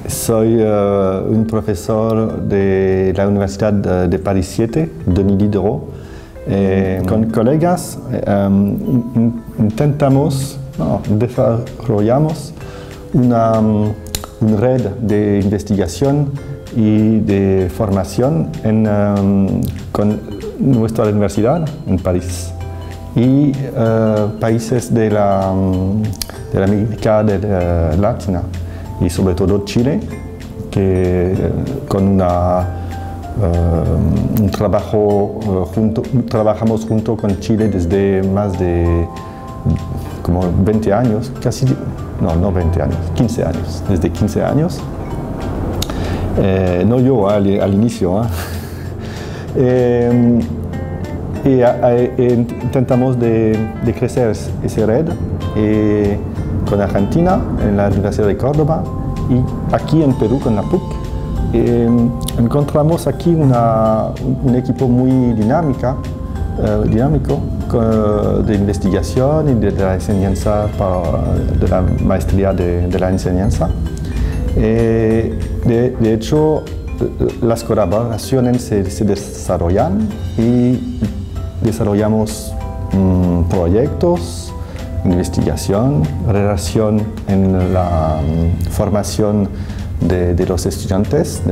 Soy un profesor de la Universidad de París 7, Denis Diderot. Con colegas desarrollamos una red de investigación y de formación con nuestra universidad en París y países de la América Latina y sobre todo Chile, que con un trabajo trabajamos junto con Chile desde más de como 20 años, casi, no 20 años, 15 años, desde 15 años. No yo al inicio. Intentamos de crecer esa red con Argentina, en la Universidad de Córdoba, y aquí en Perú con la PUC. Encontramos aquí un equipo muy dinámico de investigación y de la enseñanza, de la maestría de la enseñanza. De hecho, las colaboraciones se desarrollan y desarrollamos proyectos, investigación, relación en la formación de los estudiantes,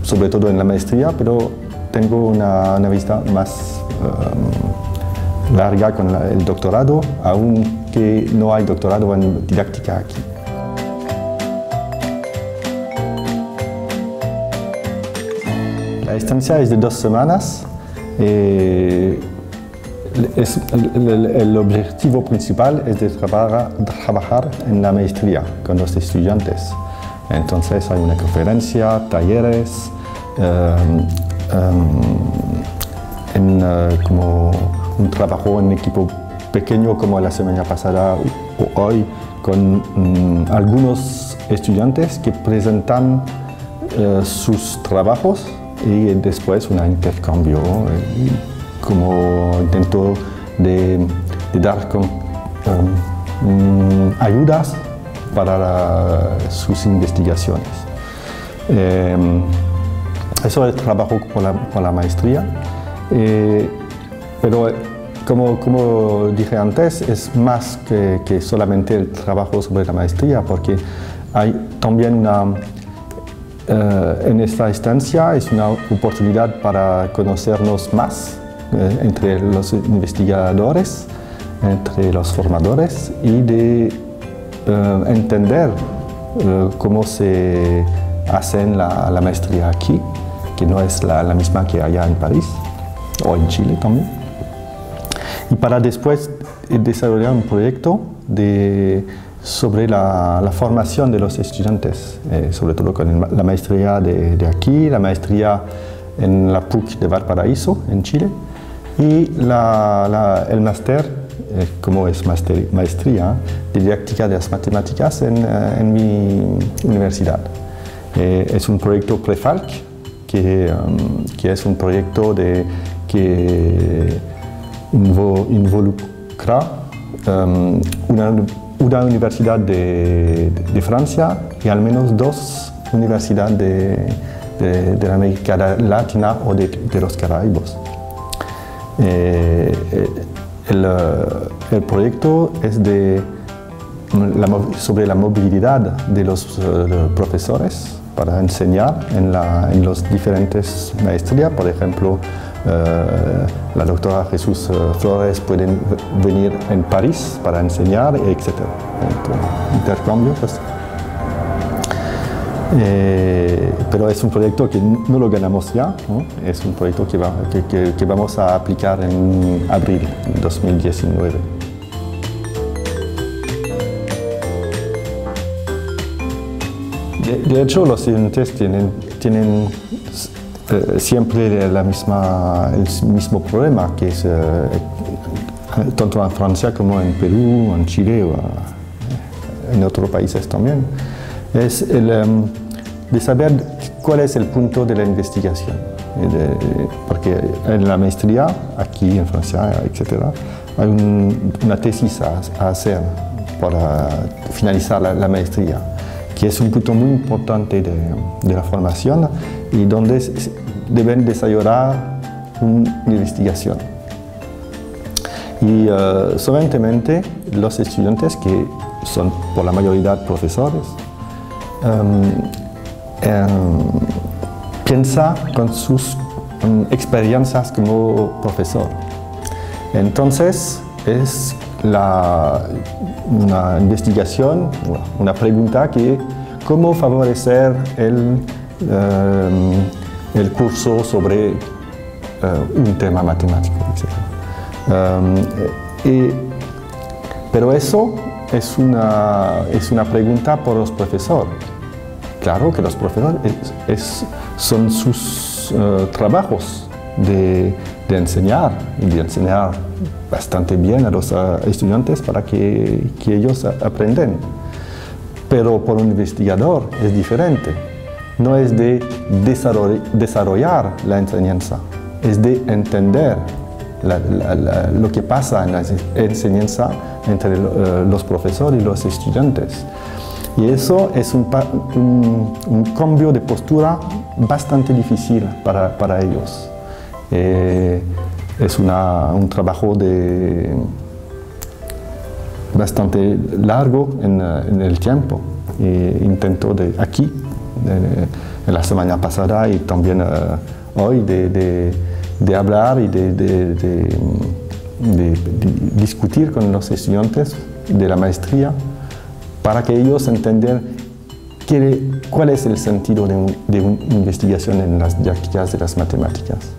sobre todo en la maestría, pero tengo una vista más larga con el doctorado, aunque no hay doctorado en didáctica aquí. La estancia es de 2 semanas. El objetivo principal es de trabajar en la maestría con los estudiantes. Entonces hay una conferencia, talleres, como un trabajo en equipo pequeño como la semana pasada o hoy con algunos estudiantes que presentan sus trabajos y después un intercambio como intento de dar ayudas para sus investigaciones. Eso es trabajo con la maestría, pero como dije antes, es más que solamente el trabajo sobre la maestría, porque hay también en esta estancia es una oportunidad para conocernos más entre los investigadores, entre los formadores y de entender cómo se hace la maestría aquí, que no es la misma que allá en París o en Chile también. Y para después desarrollar un proyecto sobre la formación de los estudiantes, sobre todo con la maestría de aquí, la maestría en la PUC de Valparaíso, en Chile, y el máster, como es maestría de didáctica de las matemáticas en mi universidad. Es un proyecto PREFALC, que es un proyecto que involucra una universidad de Francia y al menos 2 universidades de la América Latina o de los Caraibos. El proyecto es sobre la movilidad de los profesores para enseñar en los diferentes maestrías. Por ejemplo, la doctora Jesús Flores puede venir en París para enseñar, etc. Intercambios. Pero es un proyecto que no lo ganamos ya, ¿no? Es un proyecto que vamos a aplicar en abril de 2019. De hecho, los estudiantes tienen siempre el mismo problema, que es tanto en Francia como en Perú, en Chile o en otros países también. Es de saber cuál es el punto de la investigación, porque en la maestría, aquí en Francia, etc., hay una tesis a hacer para finalizar la maestría, que es un punto muy importante de la formación y donde deben desarrollar una investigación. Y solamente los estudiantes, que son por la mayoría profesores, piensan con sus experiencias como profesor. Entonces, es una investigación, una pregunta que cómo favorecer el curso sobre un tema matemático, etc. Pero eso es una pregunta por los profesores. Claro que los profesores son sus trabajos de enseñar y de enseñar bastante bien a los estudiantes para que ellos aprendan. Pero por un investigador es diferente. No es de desarrollar la enseñanza, es de entender lo que pasa en la enseñanza entre los profesores y los estudiantes. Y eso es un cambio de postura bastante difícil para ellos. Es un trabajo bastante largo en el tiempo. Intento aquí, en la semana pasada y también hoy, de hablar y de discutir con los estudiantes de la maestría para que ellos entiendan cuál es el sentido de una investigación en las didácticas de las matemáticas.